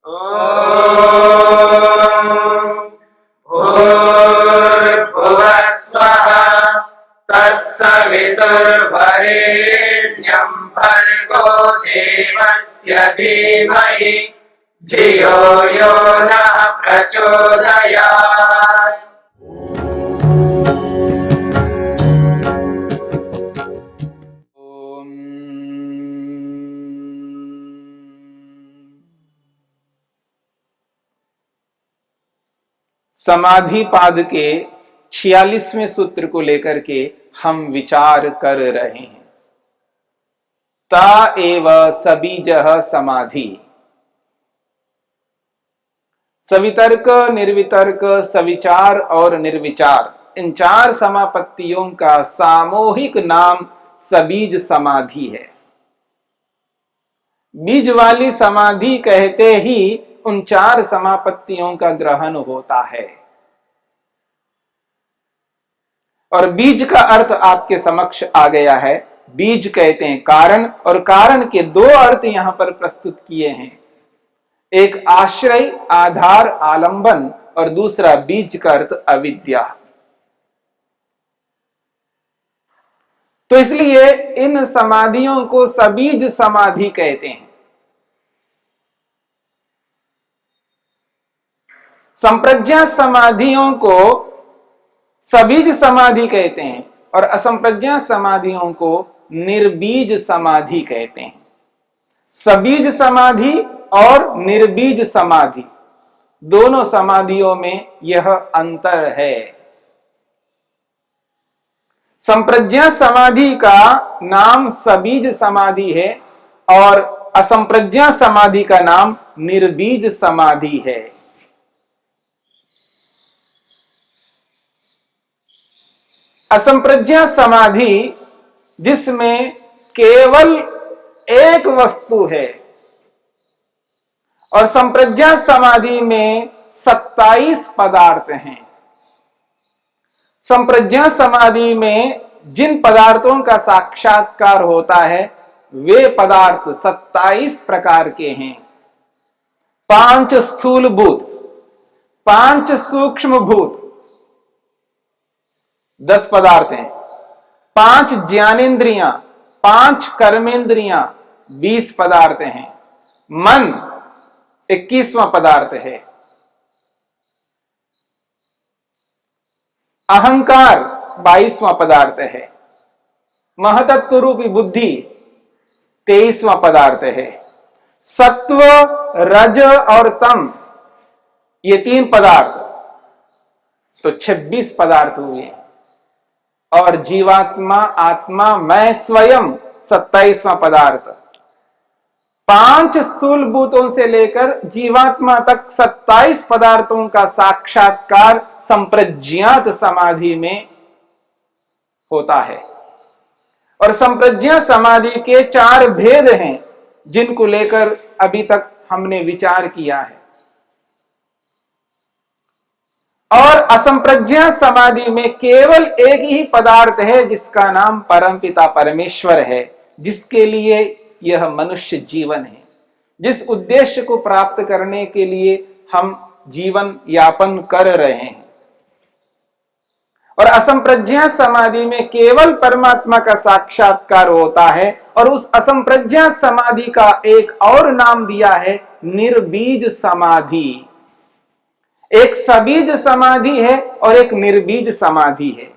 भूर्भुवः स्वः तत्सवितुर्वरेण्यं भर्गो देवस्य धीमहि धियो यो नः प्रचोदयात्। समाधि पाद के 46वें सूत्र को लेकर के हम विचार कर रहे हैं। ता एव सबीजः समाधि। सवितर्क, निर्वितर्क, सविचार और निर्विचार, इन चार समापत्तियों का सामूहिक नाम सबीज समाधि है। बीज वाली समाधि कहते ही उन चार समापत्तियों का ग्रहण होता है। और बीज का अर्थ आपके समक्ष आ गया है। बीज कहते हैं कारण, और कारण के दो अर्थ यहां पर प्रस्तुत किए हैं। एक आश्रय, आधार, आलंबन, और दूसरा बीज का अर्थ अविद्या। तो इसलिए इन समाधियों को सबीज समाधि कहते हैं। संप्रज्ञा समाधियों को सबीज समाधि कहते हैं और असंप्रज्ञा समाधियों को निर्बीज समाधि कहते हैं। सबीज समाधि और निर्बीज समाधि, दोनों समाधियों में यह अंतर है। संप्रज्ञा समाधि का नाम सबीज समाधि है और असंप्रज्ञा समाधि का नाम निर्बीज समाधि है। असंप्रज्ञा समाधि जिसमें केवल एक वस्तु है, और संप्रज्ञा समाधि में 27 पदार्थ हैं। संप्रज्ञा समाधि में जिन पदार्थों का साक्षात्कार होता है वे पदार्थ 27 प्रकार के हैं। 5 स्थूल भूत, 5 सूक्ष्म भूत 10 पदार्थ हैं, 5 ज्ञानेन्द्रियां, 5 कर्मेंद्रियां 20 पदार्थ हैं, मन 21वां पदार्थ है, अहंकार 22वां पदार्थ है, महतत्व रूपी बुद्धि 23वां पदार्थ है, सत्व, रज और तम ये 3 पदार्थ, तो 26 पदार्थ हुए। और जीवात्मा, आत्मा, मैं स्वयं 27वां पदार्थ। 5 स्थूल भूतों से लेकर जीवात्मा तक 27 पदार्थों का साक्षात्कार संप्रज्ञात समाधि में होता है। और संप्रज्ञा समाधि के 4 भेद हैं जिनको लेकर अभी तक हमने विचार किया है। और असंप्रज्ञा समाधि में केवल एक ही पदार्थ है जिसका नाम परमपिता परमेश्वर है, जिसके लिए यह मनुष्य जीवन है, जिस उद्देश्य को प्राप्त करने के लिए हम जीवन यापन कर रहे हैं। और असंप्रज्ञा समाधि में केवल परमात्मा का साक्षात्कार होता है। और उस असंप्रज्ञा समाधि का एक और नाम दिया है निर्बीज समाधि। एक सबीज समाधि है और एक निर्बीज समाधि है।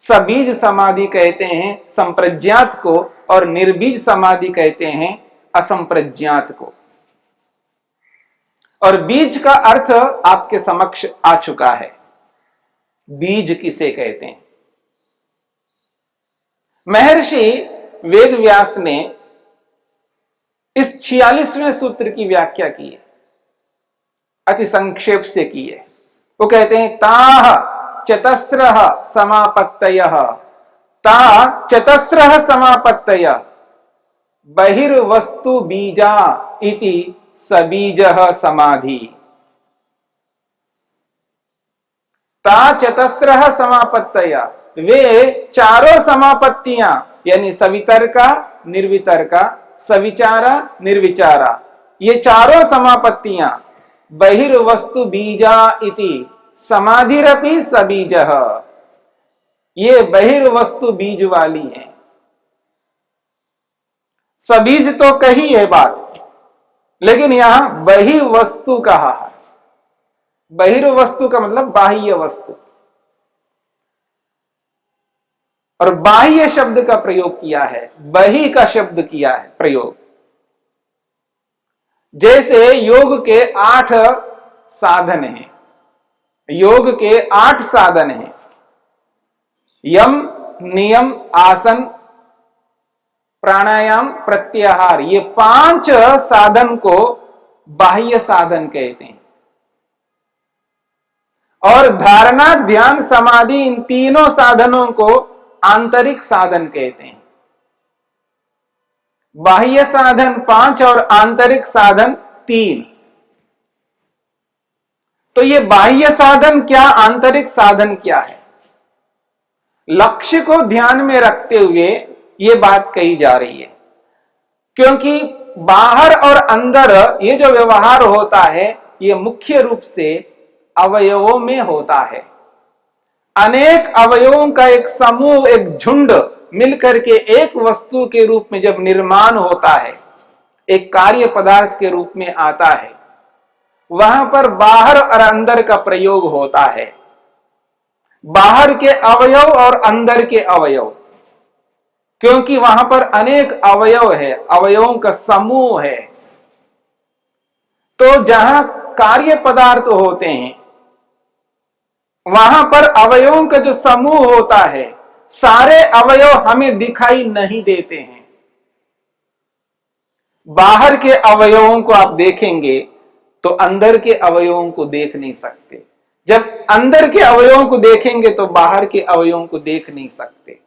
सबीज समाधि कहते हैं संप्रज्ञात को और निर्बीज समाधि कहते हैं असंप्रज्ञात को। और बीज का अर्थ आपके समक्ष आ चुका है। बीज किसे कहते हैं? महर्षि वेदव्यास ने इस 46वें सूत्र की व्याख्या की है, अति संक्षेप से की है। वो कहते हैं ताः चतस्रः समापत्तयः, ता चतस्रः समापत्तयः बहिर्वस्तु बीजा इति सबीजः समाधि। ता चतस्रः समापत्तयः, वे चारों समापत्तियां यानी सवितर्का, निर्वितर्का, सविचारा, निर्विचारा, ये चारों समापत्तियां बहिर्वस्तु बीजा इति समाधिरपि सबीजः, ये बहिर्वस्तु बीज वाली है। सबीज तो कही है बात, लेकिन यहां बहिर्वस्तु कहा है। बहिर्वस्तु का मतलब बाह्य वस्तु, और बाह्य शब्द का प्रयोग किया है, बहि का शब्द किया है प्रयोग। जैसे योग के 8 साधन हैं, योग के 8 साधन हैं, यम, नियम, आसन, प्राणायाम, प्रत्याहार, ये 5 साधन को बाह्य साधन कहते हैं। और धारणा, ध्यान, समाधि, इन तीनों साधनों को आंतरिक साधन कहते हैं। बाह्य साधन 5 और आंतरिक साधन 3। तो ये बाह्य साधन क्या, आंतरिक साधन क्या है, लक्ष्य को ध्यान में रखते हुए ये बात कही जा रही है। क्योंकि बाहर और अंदर ये जो व्यवहार होता है, ये मुख्य रूप से अवयवों में होता है। अनेक अवयवों का एक समूह, एक झुंड मिलकर के एक वस्तु के रूप में जब निर्माण होता है, एक कार्य पदार्थ के रूप में आता है, वहां पर बाहर और अंदर का प्रयोग होता है। बाहर के अवयव और अंदर के अवयव, क्योंकि वहां पर अनेक अवयव है, अवयवों का समूह है। तो जहां कार्य पदार्थ होते हैं, वहां पर अवयवों का जो समूह होता है, सारे अवयव हमें दिखाई नहीं देते हैं। बाहर के अवयवों को आप देखेंगे तो अंदर के अवयवों को देख नहीं सकते। जब अंदर के अवयवों को देखेंगे तो बाहर के अवयवों को देख नहीं सकते।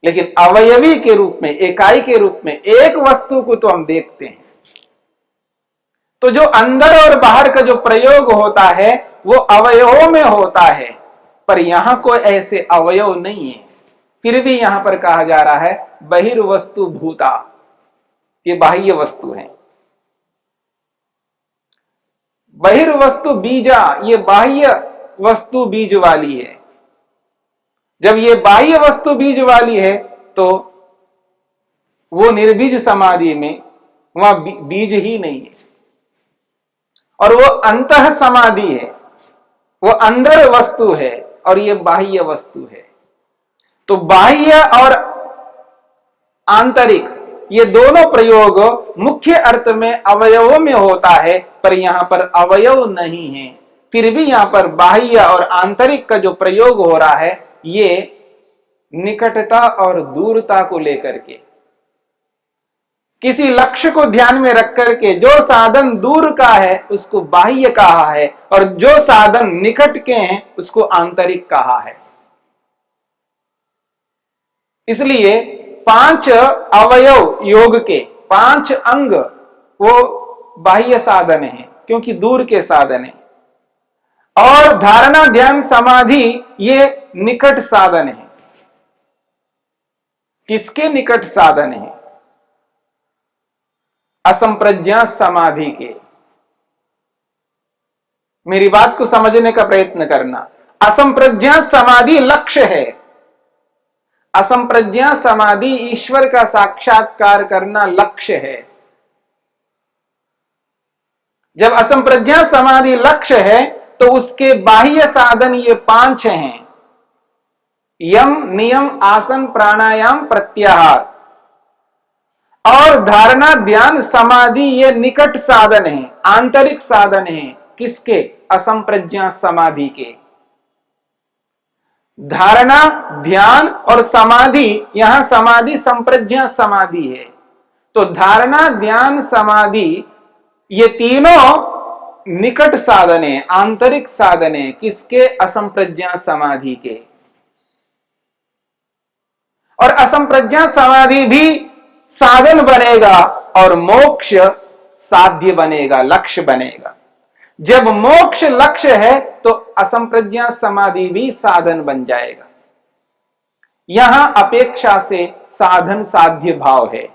लेकिन अवयवी के रूप में, इकाई के रूप में एक वस्तु को तो हम देखते हैं। तो जो अंदर और बाहर का जो प्रयोग होता है वो अवयवों में होता है, पर यहां कोई ऐसे अवयव नहीं है। फिर भी यहां पर कहा जा रहा है बहिर्वस्तु भूता, ये बाह्य वस्तु है। बहिर्वस्तु बीजा, ये बाह्य वस्तु बीज वाली है। जब ये बाह्य वस्तु बीज वाली है तो वो निर्बीज समाधि में वहां बीज ही नहीं है, और वो अंतः समाधि है, वो अंदर वस्तु है, और ये बाह्य वस्तु है। तो बाह्य और आंतरिक ये दोनों प्रयोग मुख्य अर्थ में अवयवों में होता है, पर यहां पर अवयव नहीं है। फिर भी यहां पर बाह्य और आंतरिक का जो प्रयोग हो रहा है, ये निकटता और दूरता को लेकर के, किसी लक्ष्य को ध्यान में रख करके जो साधन दूर का है उसको बाह्य कहा है, और जो साधन निकट के हैं उसको आंतरिक कहा है। इसलिए 5 अवयव योग के, 5 अंग वो बाह्य साधन है, क्योंकि दूर के साधन है। और धारणा, ध्यान, समाधि ये निकट साधन है। किसके निकट साधन है? असंप्रज्ञा समाधि के। मेरी बात को समझने का प्रयत्न करना। असंप्रज्ञा समाधि लक्ष्य है। असंप्रज्ञा समाधि ईश्वर का साक्षात्कार करना लक्ष्य है। जब असंप्रज्ञा समाधि लक्ष्य है तो उसके बाह्य साधन ये 5 हैं, यम, नियम, आसन, प्राणायाम, प्रत्याहार। और धारणा, ध्यान, समाधि ये निकट साधन है, आंतरिक साधन है। किसके? असंप्रज्ञा समाधि के। धारणा, ध्यान और समाधि, यहां समाधि संप्रज्ञा समाधि है। तो धारणा, ध्यान, समाधि ये तीनों निकट साधन है, आंतरिक साधन है। किसके? असंप्रज्ञा समाधि के। और असंप्रज्ञा समाधि भी साधन बनेगा और मोक्ष साध्य बनेगा, लक्ष्य बनेगा। जब मोक्ष लक्ष्य है तो असंप्रज्ञा समाधि भी साधन बन जाएगा। यहां अपेक्षा से साधन साध्य भाव है।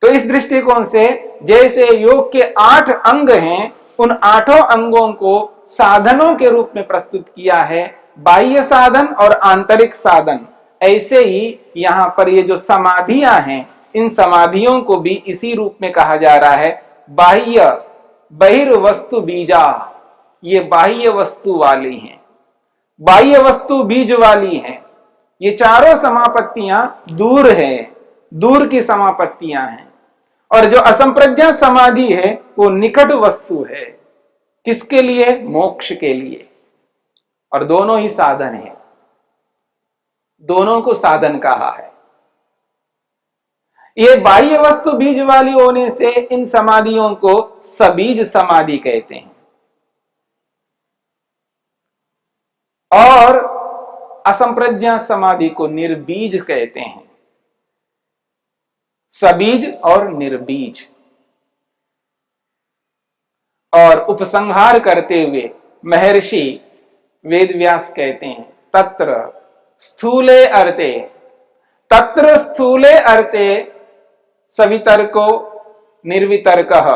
तो इस दृष्टिकोण से जैसे योग के 8 अंग हैं, उन 8 अंगों को साधनों के रूप में प्रस्तुत किया है, बाह्य साधन और आंतरिक साधन। ऐसे ही यहां पर ये जो समाधियां हैं, इन समाधियों को भी इसी रूप में कहा जा रहा है, बाह्य बहिर्वस्तु बीजा। ये बाह्य वस्तु वाली हैं, बाह्य वस्तु बीज वाली हैं। ये चारों समापत्तियां दूर है, दूर की समापत्तियां हैं। और जो असंप्रज्ञात समाधि है वो निकट वस्तु है। किसके लिए? मोक्ष के लिए। और दोनों ही साधन है, दोनों को साधन कहा है। ये बाह्य वस्तु बीज वाली होने से इन समाधियों को सबीज समाधि कहते हैं, और असंप्रज्ञात समाधि को निर्बीज कहते हैं। सबीज और निर्बीज। और उपसंहार करते हुए महर्षि वेदव्यास कहते हैं, तत्र स्थूले अर्थे, तत्र स्थूले अर्थे सवितर्को निर्वितर्कः,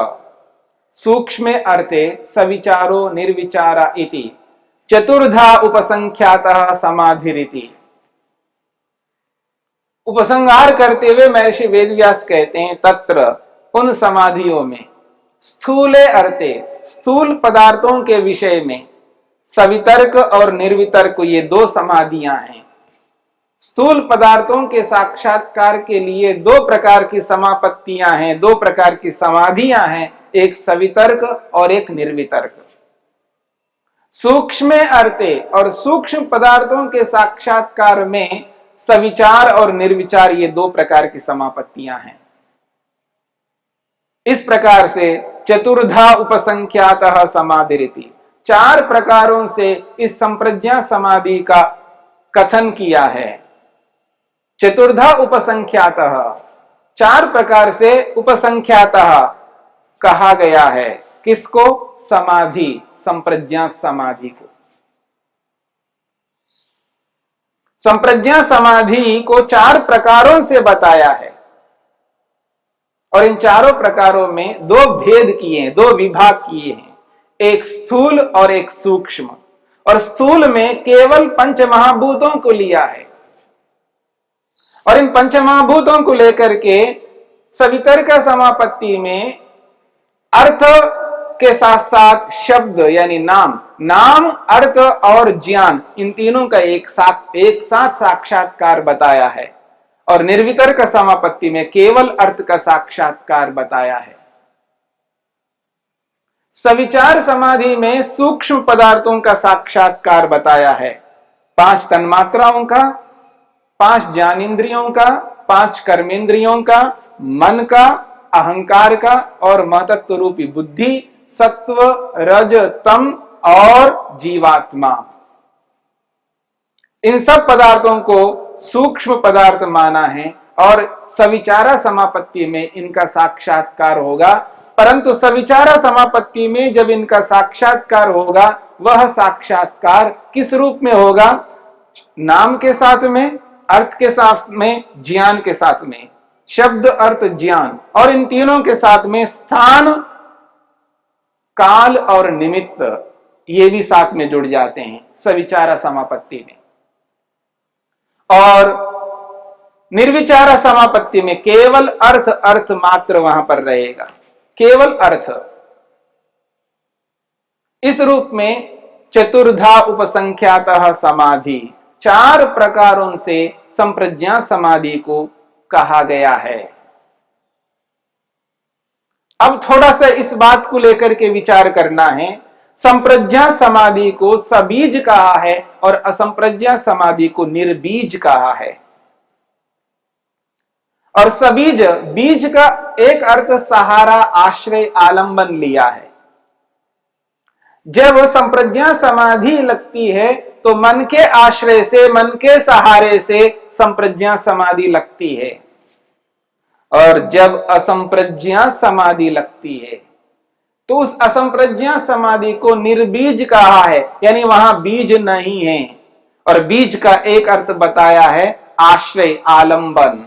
सूक्ष्मे अर्थे सविचारो निर्विचारा इति चतुर्धा उपसंख्यातः समाधिरिति। उपसंहार करते हुए महर्षि वेदव्यास कहते हैं, तत्र उन समाधियों में, स्थूले अर्थे स्थूल पदार्थों के विषय में, सवितर्क और निर्वितर्क ये 2 समाधियां हैं। स्थूल पदार्थों के साक्षात्कार के लिए 2 प्रकार की समापत्तियां हैं, 2 प्रकार की समाधियां हैं, एक सवितर्क और एक निर्वितर्क। सूक्ष्म अर्थे और सूक्ष्म पदार्थों के साक्षात्कार में सविचार और निर्विचार ये 2 प्रकार की समापत्तियां हैं। इस प्रकार से चतुर्धा उपसंख्यातः समाधिरिति, 4 प्रकारों से इस संप्रज्ञा समाधि का कथन किया है। चतुर्धा उपसंख्यातः, 4 प्रकार से उपसंख्यातः कहा गया है। किसको? समाधि, संप्रज्ञा समाधि को। संप्रज्ञा समाधि को 4 प्रकारों से बताया है, और इन चारों प्रकारों में 2 भेद किए हैं, 2 विभाग किए हैं, एक स्थूल और एक सूक्ष्म। और स्थूल में केवल 5 महाभूतों को लिया है, और इन 5 महाभूतों को लेकर के सवितर्क समापत्ति में अर्थ के साथ साथ शब्द यानी नाम, अर्थ और ज्ञान, इन तीनों का एक साथ साक्षात्कार बताया है। और निर्वितर्क समापत्ति में केवल अर्थ का साक्षात्कार बताया है। सविचार समाधि में सूक्ष्म पदार्थों का साक्षात्कार बताया है, 5 तन्मात्राओं का, 5 ज्ञानेंद्रियों का, 5 कर्मेंद्रियों का, मन का, अहंकार का और महतत्व रूपी बुद्धि, सत्व, रज, तम और जीवात्मा। इन सब पदार्थों को सूक्ष्म पदार्थ माना है, और सविचारा समापत्ति में इनका साक्षात्कार होगा। परंतु सविचारा समापत्ति में जब इनका साक्षात्कार होगा, वह साक्षात्कार किस रूप में होगा? नाम के साथ में, अर्थ के साथ में, ज्ञान के साथ में, शब्द, अर्थ, ज्ञान, और इन तीनों के साथ में स्थान, काल और निमित्त, ये भी साथ में जुड़ जाते हैं सविचारा समापत्ति में। और निर्विचारा समापत्ति में केवल अर्थ मात्र वहां पर रहेगा, केवल अर्थ। इस रूप में चतुर्धा उपसंख्यातः समाधि, 4 प्रकारों से संप्रज्ञा समाधि को कहा गया है। अब थोड़ा सा इस बात को लेकर के विचार करना है। संप्रज्ञा समाधि को सबीज कहा है और असंप्रज्ञा समाधि को निर्बीज कहा है। और सबीज, बीज का एक अर्थ सहारा, आश्रय, आलंबन लिया है। जब संप्रज्ञा समाधि लगती है तो मन के आश्रय से, मन के सहारे से संप्रज्ञा समाधि लगती है। और जब असंप्रज्ञा समाधि लगती है तो उस असंप्रज्ञा समाधि को निर्बीज कहा है, यानी वहां बीज नहीं है। और बीज का एक अर्थ बताया है आश्रय, आलंबन।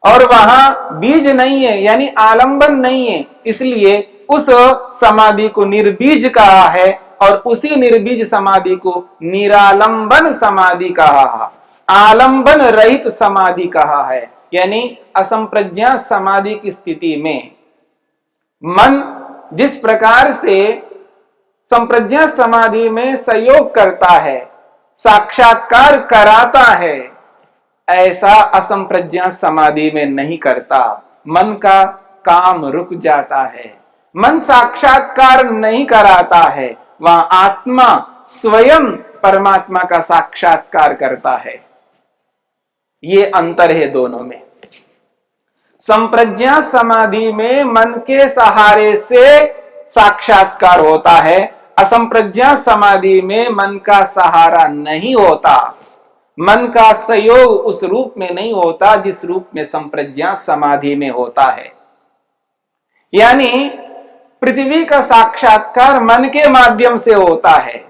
और वहां बीज नहीं है, यानी आलंबन नहीं है, इसलिए उस समाधि को निर्बीज कहा है और उसी निर्बीज समाधि को निरालंबन समाधि कहा है, आलंबन रहित समाधि कहा है। यानी असंप्रज्ञा समाधि की स्थिति में मन जिस प्रकार से संप्रज्ञा समाधि में सहयोग करता है, साक्षात्कार कराता है, ऐसा असंप्रज्ञा समाधि में नहीं करता। मन का काम रुक जाता है, मन साक्षात्कार नहीं कराता है, वह आत्मा स्वयं परमात्मा का साक्षात्कार करता है। ये अंतर है दोनों में। संप्रज्ञा समाधि में मन के सहारे से साक्षात्कार होता है, असंप्रज्ञा समाधि में मन का सहारा नहीं होता, मन का सहयोग उस रूप में नहीं होता जिस रूप में संप्रज्ञा समाधि में होता है। यानी पृथ्वी का साक्षात्कार मन के माध्यम से होता है।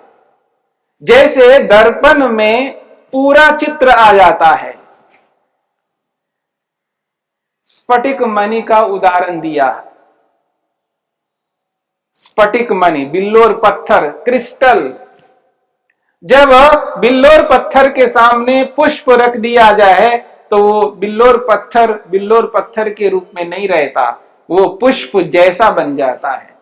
जैसे दर्पण में पूरा चित्र आ जाता है। स्फटिक मणि का उदाहरण दिया। स्फटिक मणि, बिल्लोर पत्थर, क्रिस्टल। जब बिल्लोर पत्थर के सामने पुष्प रख दिया जाए तो वो बिल्लोर पत्थर के रूप में नहीं रहता, वो पुष्प जैसा बन जाता है।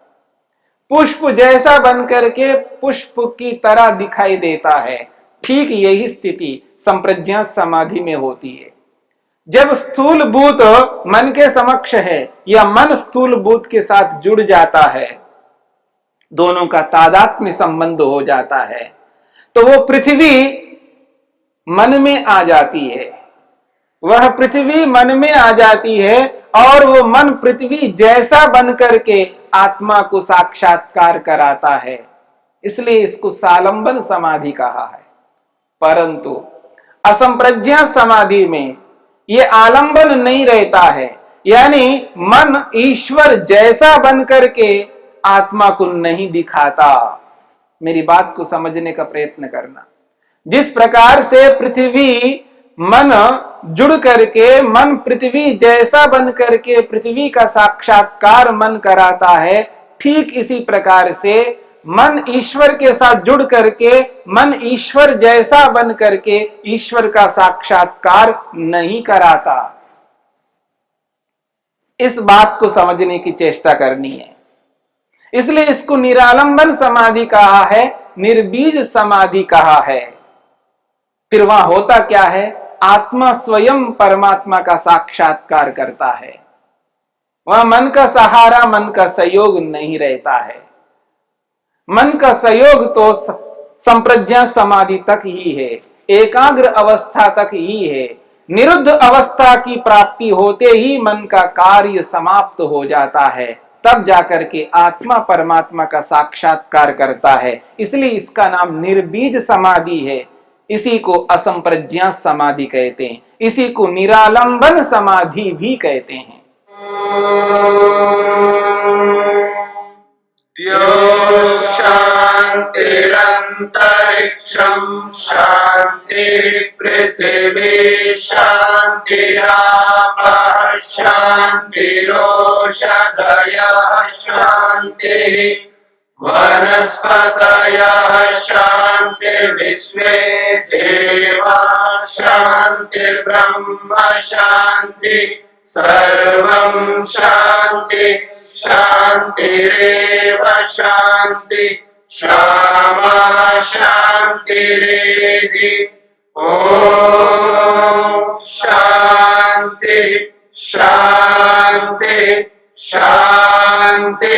पुष्प जैसा बन करके पुष्प की तरह दिखाई देता है। ठीक यही स्थिति संप्रज्ञा समाधि में होती है। जब स्थूल भूत मन के समक्ष है या मन स्थूल भूत के साथ जुड़ जाता है, दोनों का तादात्म्य संबंध हो जाता है, तो वो पृथ्वी मन में आ जाती है। वह पृथ्वी मन में आ जाती है और वो मन पृथ्वी जैसा बन करके आत्मा को साक्षात्कार कराता है। इसलिए इसको सालंबन समाधि कहा है। परंतु असंप्रज्ञा समाधि में ये आलंबन नहीं रहता है, यानी मन ईश्वर जैसा बन करके आत्मा को नहीं दिखाता। मेरी बात को समझने का प्रयत्न करना। जिस प्रकार से पृथ्वी मन जुड़ करके मन पृथ्वी जैसा बन करके पृथ्वी का साक्षात्कार मन कराता है, ठीक इसी प्रकार से मन ईश्वर के साथ जुड़ करके मन ईश्वर जैसा बन करके ईश्वर का साक्षात्कार नहीं कराता। इस बात को समझने की चेष्टा करनी है। इसलिए इसको निरालंबन समाधि कहा है, निर्बीज समाधि कहा है। फिर वहां होता क्या है? आत्मा स्वयं परमात्मा का साक्षात्कार करता है। वह मन का सहारा, मन का सहयोग नहीं रहता है। मन का सहयोग तो संप्रज्ञा समाधि तक ही है, एकाग्र अवस्था तक ही है। निरुद्ध अवस्था की प्राप्ति होते ही मन का कार्य समाप्त हो जाता है, तब जाकर के आत्मा परमात्मा का साक्षात्कार करता है। इसलिए इसका नाम निर्बीज समाधि है। इसी को असंप्रज्ञा समाधि कहते हैं, इसी को निरालंबन समाधि भी कहते हैं। शांतिरंतरिक्षं शांतिर्पृथिवी शांतिरापः शांतिरोषधयः शांतिः वनस्पतयः शांतिर्विश्वे देवाः शांतिर्ब्रह्म शांति सर्वं शांति शांतिरेव शांति क्षमा शांतिरेधि। ओम शांति शांति शांति।